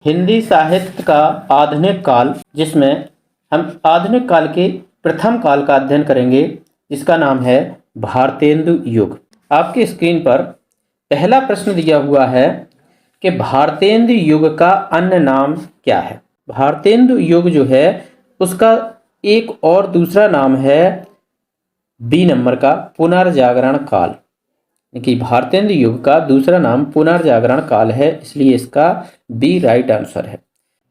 हिंदी साहित्य का आधुनिक काल, जिसमें हम आधुनिक काल के प्रथम काल का अध्ययन करेंगे, जिसका नाम है भारतेंदु युग। आपकी स्क्रीन पर पहला प्रश्न दिया हुआ है कि भारतेंदु युग का अन्य नाम क्या है। भारतेंदु युग जो है उसका एक और दूसरा नाम है बी नंबर का पुनर्जागरण काल। कि भारतेंदु युग का दूसरा नाम पुनर्जागरण काल है, इसलिए इसका बी राइट आंसर है।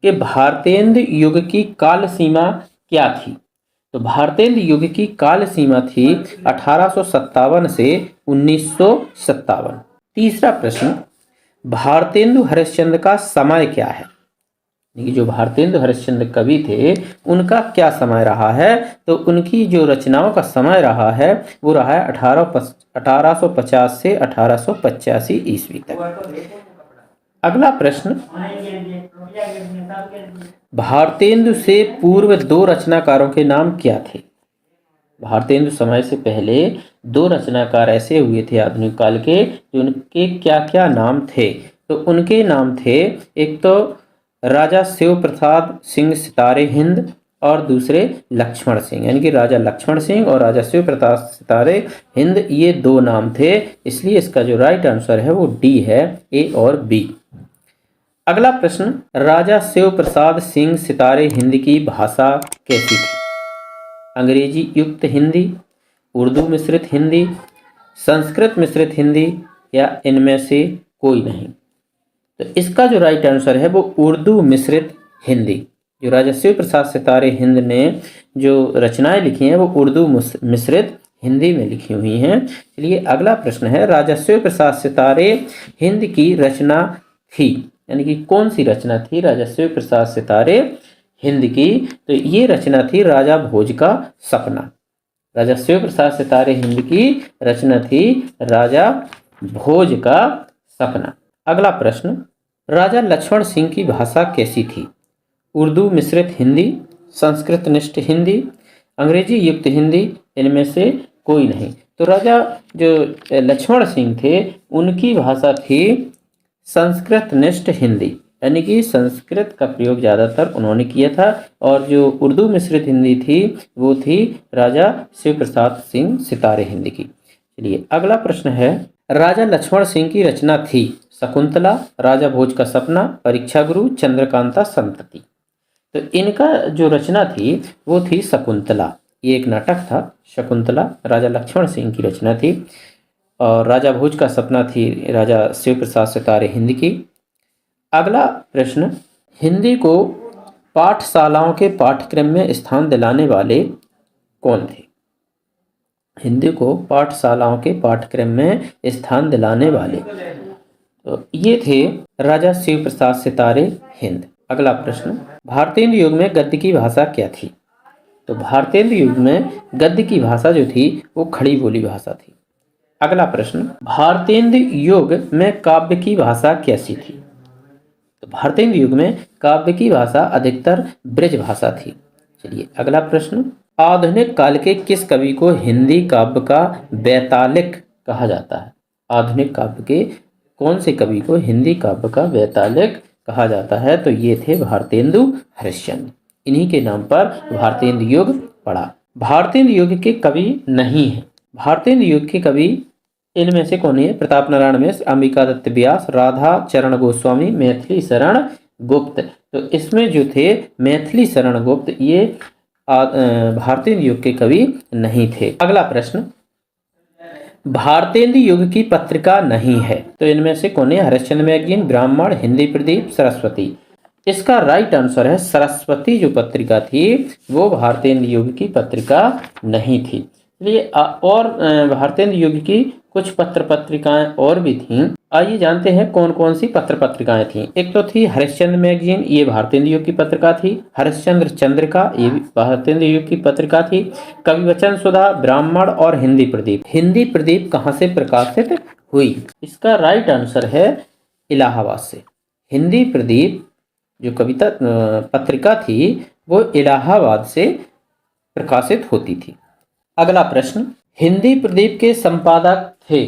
कि भारतेंदु युग की काल सीमा क्या थी। तो भारतेंदु युग की काल सीमा थी 1857 से 1957। तीसरा प्रश्न, भारतेंदु हरिश्चंद्र का समय क्या है। जो भारतेंदु हरिश्चंद्र कवि थे उनका क्या समय रहा है। तो उनकी जो रचनाओं का समय रहा है वो रहा है 1850 से 1885 ईस्वी तक। अगला प्रश्न, भारतेंदु से पूर्व दो रचनाकारों के नाम क्या थे। भारतेंदु समय से पहले दो रचनाकार ऐसे हुए थे आधुनिक काल के, जो उनके क्या क्या नाम थे। तो उनके नाम थे, एक तो राजा शिव प्रसाद सिंह सितारे हिंद और दूसरे लक्ष्मण सिंह, यानी कि राजा लक्ष्मण सिंह और राजा शिव प्रसाद सितारे हिंद, ये दो नाम थे। इसलिए इसका जो राइट आंसर है वो डी है, ए और बी। अगला प्रश्न, राजा शिव प्रसाद सिंह सितारे हिंद की भाषा कैसी थी। अंग्रेजी युक्त हिंदी, उर्दू मिश्रित हिंदी, संस्कृत मिश्रित हिंदी, या इनमें से कोई नहीं। तो इसका जो राइट आंसर है वो उर्दू मिश्रित हिंदी। जो राजा शिव प्रसाद सितारे हिंद ने जो रचनाएं लिखी हैं वो उर्दू मिश्रित हिंदी में लिखी हुई हैं। चलिए अगला प्रश्न है, राजा शिव प्रसाद सितारे हिंद की रचना थी, यानी कि कौन सी रचना थी राजा शिव प्रसाद सितारे हिंद की। तो ये रचना थी राजा भोज का सपना। राजा शिव प्रसाद सितारे हिंद की रचना थी राजा भोज का सपना। अगला प्रश्न, राजा लक्ष्मण सिंह की भाषा कैसी थी। उर्दू मिश्रित हिंदी, संस्कृत निष्ठ हिंदी, अंग्रेजी युक्त हिंदी, इनमें से कोई नहीं। तो राजा जो लक्ष्मण सिंह थे उनकी भाषा थी संस्कृत निष्ठ हिंदी, यानी कि संस्कृत का प्रयोग ज़्यादातर उन्होंने किया था। और जो उर्दू मिश्रित हिंदी थी वो थी राजा शिव प्रसाद सिंह सितारे हिंद की। चलिए अगला प्रश्न है, राजा लक्ष्मण सिंह की रचना थी शकुंतला, राजा भोज का सपना, परीक्षा गुरु, चंद्रकांता संतति। तो इनका जो रचना थी वो थी शकुंतला। ये एक नाटक था शकुंतला, राजा लक्ष्मण सिंह की रचना थी। और राजा भोज का सपना थी राजा शिव प्रसाद सितारे हिंद की। अगला प्रश्न, हिंदी को पाठशालाओं के पाठ्यक्रम में स्थान दिलाने वाले कौन थे। हिंदी को पाठशालाओं के पाठ्यक्रम में स्थान दिलाने वाले, तो ये थे राजा शिव प्रसाद सितारे हिंद। अगला प्रश्न, भारतेंदु युग में गद्य की भाषा क्या थी। तो भारतेंदु युग में गद्य की भाषा जो थी वो खड़ी बोली भाषा थी। अगला प्रश्न, भारतेंदु युग में काव्य की भाषा कैसी थी। तो भारतेंदु युग में काव्य की भाषा अधिकतर ब्रज भाषा थी। चलिए अगला प्रश्न, आधुनिक काल के किस कवि को हिंदी काव्य का वैतालिक कहा जाता है। आधुनिक काव्य के कौन से कवि को हिंदी काव्य का वैतालिक कहा जाता है। तो ये थे भारतेंदु हरिश्चंद्र। इन्हीं के नाम पर भारतेंदु युग पड़ा। भारतेंदु युग के कवि नहीं है। भारतेंदु युग के कवि इनमें से कौन है। प्रताप नारायण मिश्र, अंबिका दत्त व्यास, राधा चरण गोस्वामी, मैथिली शरण गुप्त। तो इसमें जो थे मैथिली शरण गुप्त ये भारतेंदु युग के कवि नहीं थे। अगला प्रश्न, भारतेंदु युग की पत्रिका नहीं है। तो इनमें से कौन है। हरिश्चंद्र मैगजीन, ब्राह्मण, हिंदी प्रदीप, सरस्वती। इसका राइट आंसर है सरस्वती जो पत्रिका थी वो भारतेंदु युग की पत्रिका नहीं थी। चलिए और भारतेंदु युग की कुछ पत्र पत्रिकाएं और भी थीं। आइए जानते हैं कौन कौन सी पत्र पत्रिकाएं थीं। एक तो थी हरिश्चंद्र मैगजीन, ये भारतेंदु युग की पत्रिका थी। हरिश्चंद्र चंद्रिका, ये भी भारतेंदु युग की पत्रिका थी। कविवचन सुधा, ब्राह्मण और हिंदी प्रदीप। हिंदी प्रदीप कहाँ से प्रकाशित हुई। इसका राइट आंसर है इलाहाबाद से। हिंदी प्रदीप जो कविता पत्रिका थी वो इलाहाबाद से प्रकाशित होती थी। अगला प्रश्न, हिंदी प्रदीप के संपादक थे।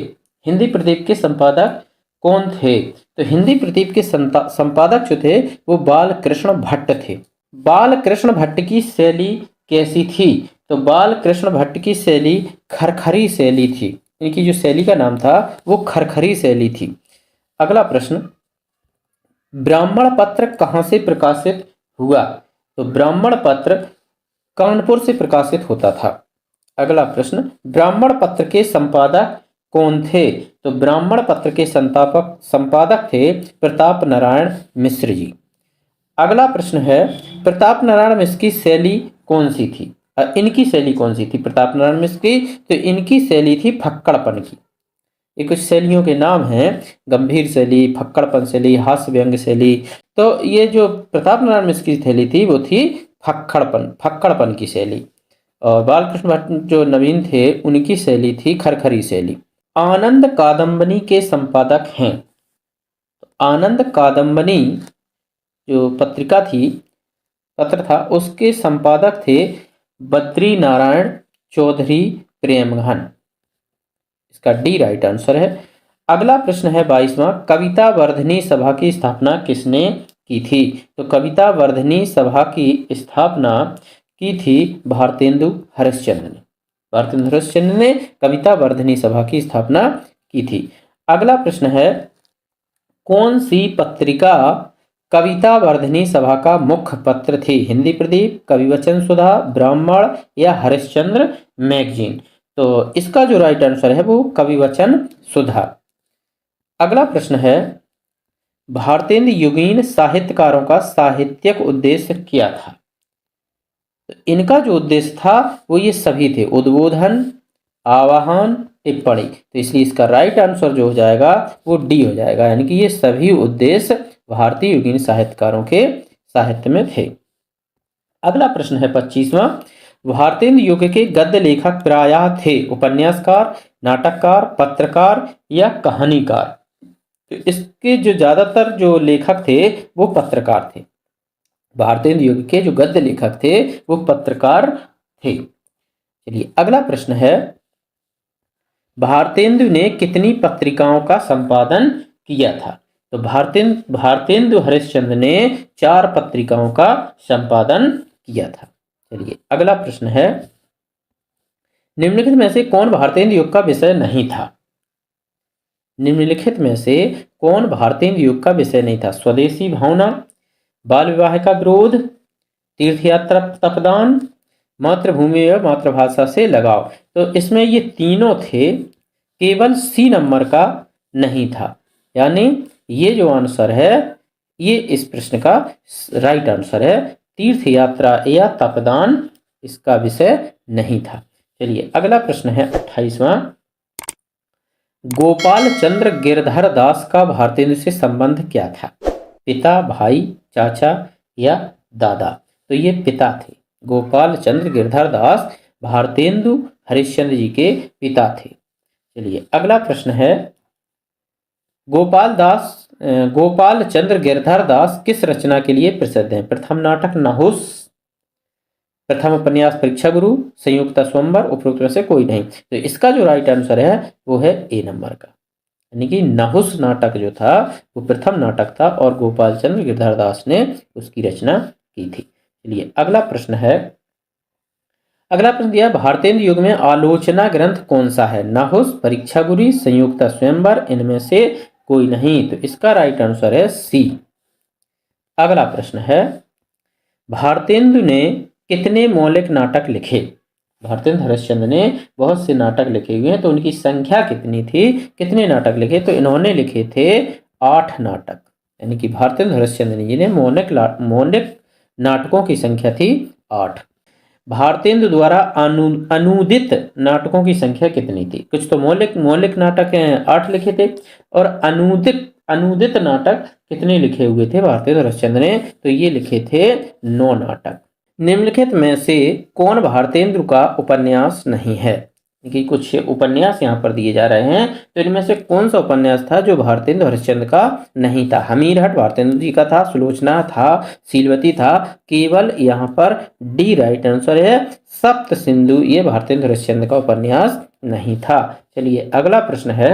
हिंदी प्रदीप के संपादक कौन थे? तो हिंदी प्रदीप के संपादक जो थे वो बाल कृष्ण भट्ट थे। बाल कृष्ण भट्ट की शैली कैसी थी? तो बाल कृष्ण भट्ट की शैली खरखरी शैली थी। इनकी जो शैली का नाम था वो खरखरी शैली थी। अगला प्रश्न, ब्राह्मण पत्र कहाँ से प्रकाशित हुआ? तो ब्राह्मण पत्र कानपुर से प्रकाशित होता था। अगला प्रश्न, ब्राह्मण पत्र के संपादक कौन थे? तो ब्राह्मण पत्र के संपादक थे प्रताप नारायण मिश्र जी। अगला प्रश्न है, प्रताप नारायण मिश्र की शैली कौन सी थी? इनकी शैली कौन सी थी प्रताप नारायण मिश्र की? तो इनकी शैली थी फक्कड़पन की। ये कुछ शैलियों के नाम हैं, गंभीर शैली, फक्कड़पन शैली, हास्य व्यंग्य शैली। तो ये जो प्रताप नारायण मिश्र की शैली थी वो थी फक्कड़पन की शैली। और बालकृष्ण भट्ट जो नवीन थे उनकी शैली थी खरखरी शैली। आनंद कादम्बनी के संपादक हैं। आनंद कादम्बनी जो पत्रिका थी, पत्र था, उसके संपादक थे बद्री नारायण चौधरी प्रेमघन। इसका डी राइट आंसर है। अगला प्रश्न है 22वां, कविता वर्धनी सभा की स्थापना किसने की थी? तो कविता वर्धनी सभा की स्थापना की थी भारतेंदु हरिश्चंद्र ने। भारतेंदु हरिश्चंद्र ने कविता वर्धनी सभा की स्थापना की थी। अगला प्रश्न है, कौन सी पत्रिका कविता वर्धनी सभा का मुख्य पत्र थी? हिंदी प्रदीप, कविवचन सुधा, ब्राह्मण या हरिश्चंद्र मैगजीन? तो इसका जो राइट आंसर है वो कविवचन सुधा। अगला प्रश्न है, भारतेंदु युगीन साहित्यकारों का साहित्यिक उद्देश्य क्या था? तो इनका जो उद्देश्य था वो ये सभी थे, उद्बोधन, आवाहन, टिप्पणी। तो इसलिए इसका राइट आंसर जो हो जाएगा वो डी हो जाएगा, यानी कि ये सभी उद्देश्य भारतीय युगीन साहित्यकारों के साहित्य में थे। अगला प्रश्न है 25वां, भारतेंदु युग के गद्य लेखक प्रायः थे उपन्यासकार, नाटककार, पत्रकार या कहानीकार? तो इसके जो ज्यादातर जो लेखक थे वो पत्रकार थे। भारतेंदु युग के जो गद्य लेखक थे वो पत्रकार थे। चलिए अगला प्रश्न है, भारतेंदु ने कितनी पत्रिकाओं का संपादन किया था? तो भारतेंदु हरिश्चंद्र ने 4 पत्रिकाओं का संपादन किया था। चलिए अगला प्रश्न है, निम्नलिखित में से कौन भारतेंदु युग का विषय नहीं था? निम्नलिखित में से कौन भारतेंदु युग का विषय नहीं था? स्वदेशी भावना, बाल विवाह का विरोध, तीर्थयात्रा तपदान, मातृभूमि व मातृभाषा से लगाव? तो इसमें ये तीनों थे, केवल सी नंबर का नहीं था, यानी ये जो आंसर है ये इस प्रश्न का राइट आंसर है, तीर्थ यात्रा या तपदान इसका विषय नहीं था। चलिए अगला प्रश्न है 28वां, गोपाल चंद्र गिरधर दास का भारतेंदु से संबंध क्या था? पिता, भाई, चाचा या दादा? तो ये पिता थे। गोपाल चंद्र गिरधर दास भारतेंदु हरिश्चंद्र जी के पिता थे। चलिए अगला प्रश्न है, गोपाल चंद्र गिरधर दास किस रचना के लिए प्रसिद्ध हैं? प्रथम नाटक नहुस, प्रथम उपन्यास परीक्षा गुरु, संयुक्ता स्वयंवर, उपरोक्त में से कोई नहीं? तो इसका जो राइट आंसर है वो है ए नंबर का, यानी कि नहुस नाटक जो था वो प्रथम नाटक था और गोपाल चंद्र गिरधर दास ने उसकी रचना की थी। चलिए अगला प्रश्न है, अगला प्रश्न दिया, भारतेंदु युग में आलोचना ग्रंथ कौन सा है? नहुस, परीक्षा गुरु, संयुक्ता स्वयंवर, इनमें से कोई नहीं? तो इसका राइट आंसर है सी। अगला प्रश्न है, भारतेंदु ने कितने मौलिक नाटक लिखे? भारतेंदु हरिश्चंद्र ने बहुत से नाटक लिखे हुए हैं, तो उनकी संख्या कितनी थी, कितने नाटक लिखे? तो इन्होंने लिखे थे 8 नाटक, यानी कि भारतेंदु हरिश्चंद्र जी ने मौलिक नाटकों की संख्या थी 8। भारतेंदु द्वारा अनुदित नाटकों की संख्या कितनी थी? कुछ तो मौलिक नाटक 8 लिखे थे, और अनुदित नाटक कितने लिखे हुए थे भारतेंदु हरिश्चंद्र ने? तो ये लिखे थे 9 नाटक। निम्नलिखित में से कौन भारतेंदु का उपन्यास नहीं है? कि कुछ उपन्यास यहाँ पर दिए जा रहे हैं, तो इनमें से कौन सा उपन्यास था जो भारतेंदु हरिश्चंद्र का नहीं था? हमीरहट भारतेंदु जी का था, सुलोचना था, शीलवती था, केवल यहाँ पर डी राइट आंसर है, सप्त सिंधु ये भारतेंदु हरिश्चंद्र का उपन्यास नहीं था। चलिए अगला प्रश्न है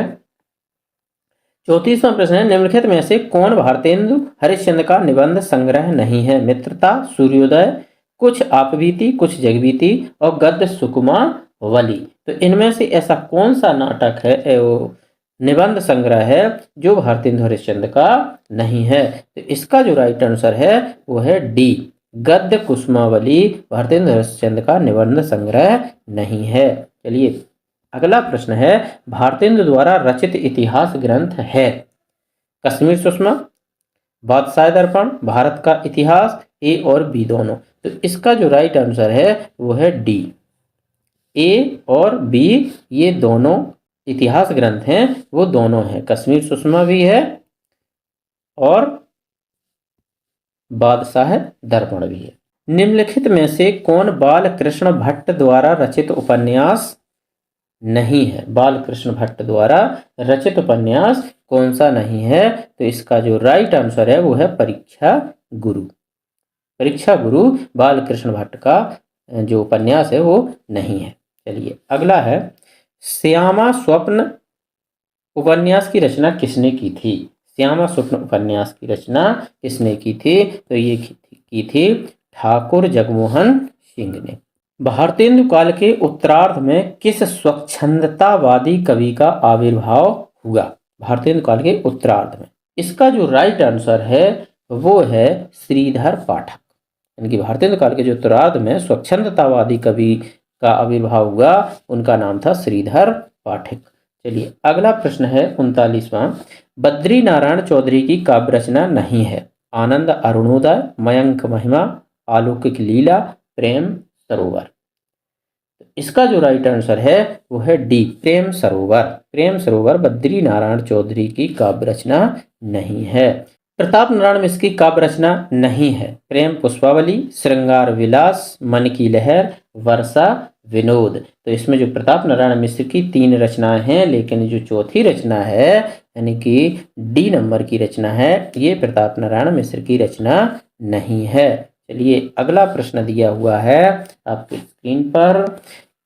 34वां प्रश्न है, निम्नलिखित में से कौन भारतेंदु हरिश्चंद्र का निबंध संग्रह नहीं है? मित्रता, सूर्योदय, कुछ आपबीती, कुछ जगबीती और गद्य सुकुमा वली। तो इनमें से ऐसा कौन सा नाटक है, वो निबंध संग्रह है जो भारतेंदु हरिश्चंद्र का नहीं है? तो इसका जो राइट आंसर है वो है डी, गद्य कुसुमावली भारतेंदु हरिश्चंद्र का निबंध संग्रह नहीं है। चलिए अगला प्रश्न है, भारतेंदु द्वारा रचित इतिहास ग्रंथ है? कश्मीर सुषमा, बादशाह दर्पण, भारत का इतिहास, ए और बी दोनों। तो इसका जो राइट आंसर है वो है डी, ए और बी ये दोनों इतिहास ग्रंथ हैं, वो दोनों हैं। कश्मीर सुषमा भी है और बादशाह दर्पण भी है। निम्नलिखित में से कौन बाल कृष्ण भट्ट द्वारा रचित उपन्यास नहीं है? बाल कृष्ण भट्ट द्वारा रचित उपन्यास कौन सा नहीं है? तो इसका जो राइट आंसर है वो है परीक्षा गुरु। परीक्षा गुरु बाल कृष्ण भट्ट का जो उपन्यास है वो नहीं है। चलिए अगला है, श्यामा स्वप्न उपन्यास की रचना किसने की थी? श्यामा स्वप्न उपन्यास की रचना किसने की थी? तो ये की थी ठाकुर जगमोहन सिंह ने। भारतेंदु काल के उत्तरार्ध में किस स्वच्छंदतावादी कवि का आविर्भाव हुआ? भारतेंदु काल के उत्तरार्ध में, इसका जो राइट आंसर है वो है श्रीधर पाठक। यानी कि भारतेंदु काल के जो उत्तरार्ध में स्वच्छंदतावादी कवि का आविर्भाव हुआ, उनका नाम था श्रीधर पाठक। चलिए अगला प्रश्न है 39वां, बद्री नारायण चौधरी की काव्य रचना नहीं है? आनंद अरुणोदय, मयंक महिमा, अलौकिक लीला, प्रेम सरोवर। इसका जो राइट आंसर है वो है डी, प्रेम सरोवर। प्रेम सरोवर बद्री नारायण चौधरी की काव्य रचना नहीं है। प्रताप नारायण मिश्र की काव्य रचना नहीं है? प्रेम पुष्पावली, श्रृंगार विलास, मन की लहर, वर्षा विनोद। तो इसमें जो प्रताप नारायण मिश्र की 3 रचनाएं हैं, लेकिन जो चौथी रचना है यानी कि डी नंबर की रचना है, ये प्रताप नारायण मिश्र की रचना नहीं है। चलिए अगला प्रश्न दिया हुआ है आपकी स्क्रीन पर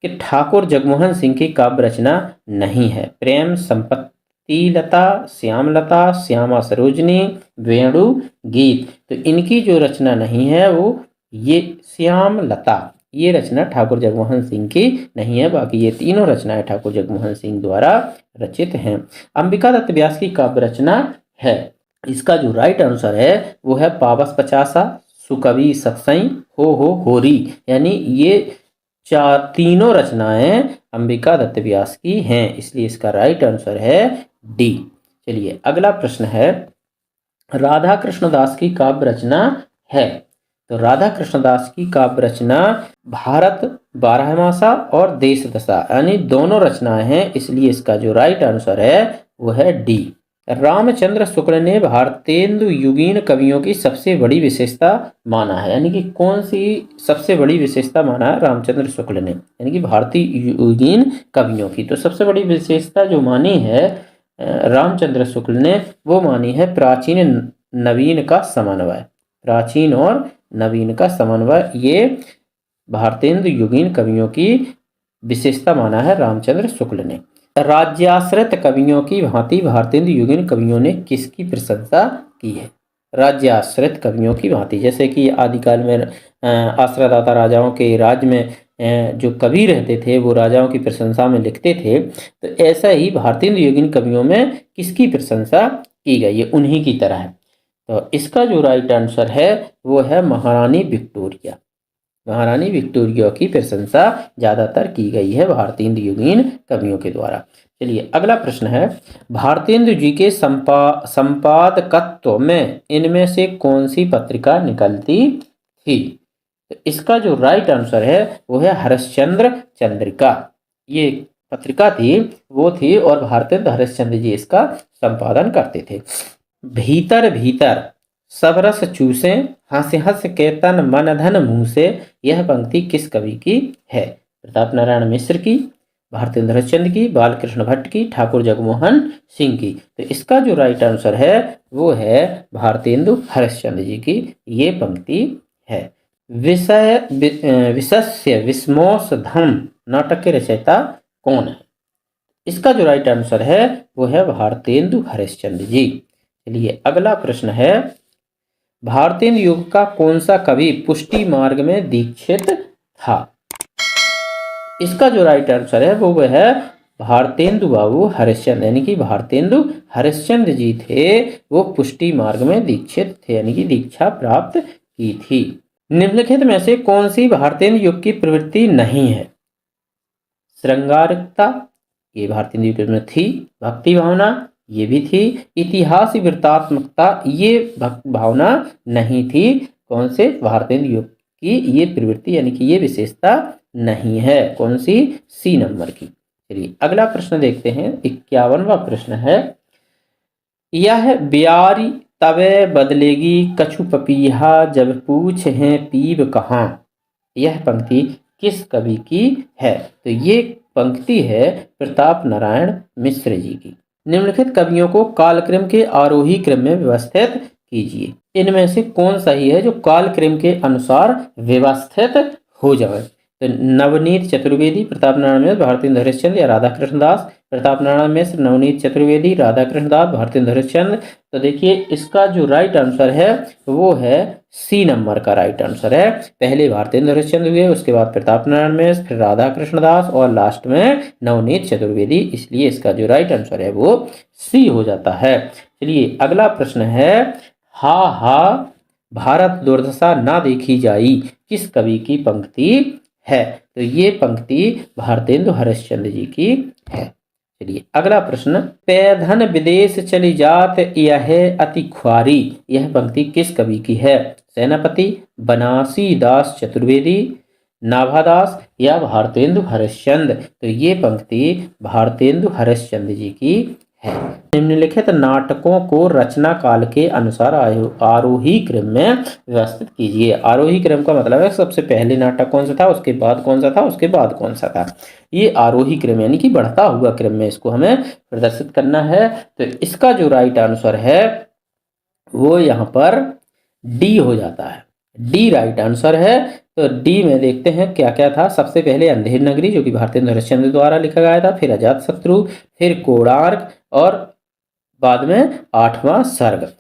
कि ठाकुर जगमोहन सिंह की काव्य रचना नहीं है? प्रेम, संपत्ति लता, श्यामलता, श्यामा सरोजनी, वेणु गीत। तो इनकी जो रचना नहीं है वो ये श्यामलता, ये रचना ठाकुर जगमोहन सिंह की नहीं है। बाकी ये तीनों रचनाएं ठाकुर जगमोहन सिंह द्वारा रचित हैं। अंबिका दत्त व्यास की काव्य रचना है? इसका जो राइट आंसर है वो है पावस पचासा, सुकवि सत्सई, हो होरी। यानी ये तीनों रचनाएं अंबिका दत्त व्यास की हैं, इसलिए इसका राइट आंसर है डी। चलिए अगला प्रश्न है, राधा कृष्णदास की काव्य रचना है? तो राधा कृष्णदास की काव्य रचना भारत बारहमासा और देश दशा यानी दोनों रचनाएं हैं, इसलिए इसका जो राइट आंसर है वो है डी। रामचंद्र शुक्ल ने भारतेंदु युगीन कवियों की सबसे बड़ी विशेषता माना है? यानी कि कौन सी सबसे बड़ी विशेषता माना है रामचंद्र शुक्ल ने, यानी कि भारतीय युगीन कवियों की? तो सबसे बड़ी विशेषता जो मानी है रामचंद्र शुक्ल ने, वो मानी है प्राचीन नवीन का समन्वय। प्राचीन और नवीन का समन्वय, ये भारतेंदु युगीन कवियों की विशेषता माना है रामचंद्र शुक्ल ने। राज्याश्रित कवियों की भांति भारतेंदु युगीन कवियों ने किसकी प्रशंसा की है? राज्याश्रित कवियों की भांति, जैसे कि आदिकाल में आश्रयदाता राजाओं के राज्य में जो कवि रहते थे वो राजाओं की प्रशंसा में लिखते थे, तो ऐसा ही भारतेंदु युगीन कवियों में किसकी प्रशंसा की गई है? उन्हीं की तरह है। तो इसका जो राइट आंसर है वो है महारानी विक्टोरिया। महारानी विक्टोरिया की प्रशंसा ज्यादातर की गई है भारतेंदु युगीन कवियों के द्वारा। चलिए अगला प्रश्न है, भारतेंदु जी के संपादकत्व में इनमें से कौन सी पत्रिका निकलती थी? तो इसका जो राइट आंसर है वो है हरिश्चंद्र चंद्रिका। ये पत्रिका थी वो थी और भारतेंदु हरिश्चंद्र जी इसका संपादन करते थे। भीतर भीतर सब रस चूसे, हंस हंस के तन मन धन मुँह से, यह पंक्ति किस कवि की है? प्रताप नारायण मिश्र की, भारतेंदु हरिश्चंद्र की, बालकृष्ण भट्ट की, ठाकुर जगमोहन सिंह की। तो इसका जो राइट आंसर है वो है भारतेंदु हरिश्चंद्र जी की ये पंक्ति है। विषस्य विस्मोषधम नाटक के रचयिता कौन है? इसका जो राइट आंसर है वो है भारतेंदु हरिश्चंद्र जी। चलिए अगला प्रश्न है, भारतेंदु युग का कौन सा कवि पुष्टि मार्ग में दीक्षित था? इसका जो राइट आंसर है वो है भारतेंदु बाबू हरिश्चंद्र, यानी कि भारतेंदु हरिश्चंद्र जी थे वो पुष्टि मार्ग में दीक्षित थे, यानी कि दीक्षा प्राप्त की थी। निम्नलिखित में से कौन सी भारतेंदु युग की प्रवृत्ति नहीं है? श्रृंगारिकता, ये भारतेंदु युग में थी। भक्ति भावना, ये भी थी। इतिहास वृत्तात्मकता, ये भावना नहीं थी। कौन से? भारतेंदु युग की ये प्रवृत्ति यानी कि ये विशेषता नहीं है। कौन सी? सी नंबर की। चलिए अगला प्रश्न देखते हैं, 51वां प्रश्न है, यह ब्यारी तवे बदलेगी कछु पपीहा जब पूछ हैं पीब कहाँ। यह पंक्ति किस कवि की है? तो ये पंक्ति है प्रताप नारायण मिश्र जी की। निम्नलिखित कवियों को कालक्रम के आरोही क्रम में व्यवस्थित कीजिए। इनमें से कौन सही है जो कालक्रम के अनुसार व्यवस्थित हो जाए? तो नवनीत चतुर्वेदी, प्रताप नारायण मिश्र, भारतेंदु हरिश्चंद्र या राधा कृष्ण दास। प्रताप नारायण मिश्र, नवनीत चतुर्वेदी, राधा कृष्ण दास, भारतेंदु हरिश्चंद्र। तो देखिए इसका जो राइट आंसर है वो है सी नंबर का राइट आंसर है। पहले भारतेंदु हरिश्चंद्र हुए, उसके बाद प्रताप नारायण मिश्र, फिर राधा कृष्ण दास और लास्ट में नवनीत चतुर्वेदी। इसलिए इसका जो राइट आंसर है वो सी हो जाता है। चलिए अगला प्रश्न है, हा हा भारत दुर्दशा ना देखी जाई किस कवि की पंक्ति है? तो ये पंक्ति भारतेंदु हरिश्चंद्र जी की है। चलिए अगला प्रश्न, पैधन विदेश चली जात यह अति ख्वारी, यह पंक्ति किस कवि की है? सेनापति, बनासी दास चतुर्वेदी, नाभादास या भारतेंदु हरिश्चंद्र। तो ये पंक्ति भारतेंदु हरिश्चंद्र जी की है। निम्नलिखित नाटकों को रचना काल के अनुसार आरोही क्रम में व्यवस्थित कीजिए। आरोही क्रम का मतलब है सबसे पहले नाटक कौन सा था, उसके बाद कौन सा था, उसके बाद कौन सा था। ये आरोही क्रम यानी कि बढ़ता हुआ क्रम में इसको हमें प्रदर्शित करना है। तो इसका जो राइट आंसर है वो यहाँ पर डी हो जाता है। डी राइट आंसर है। तो डी में देखते हैं क्या क्या था। सबसे पहले अंधेर नगरी जो कि भारतेंदु हरिश्चंद्र द्वारा लिखा गया था, फिर अजातशत्रु, फिर कोणार्क और बाद में 8वां सर्ग।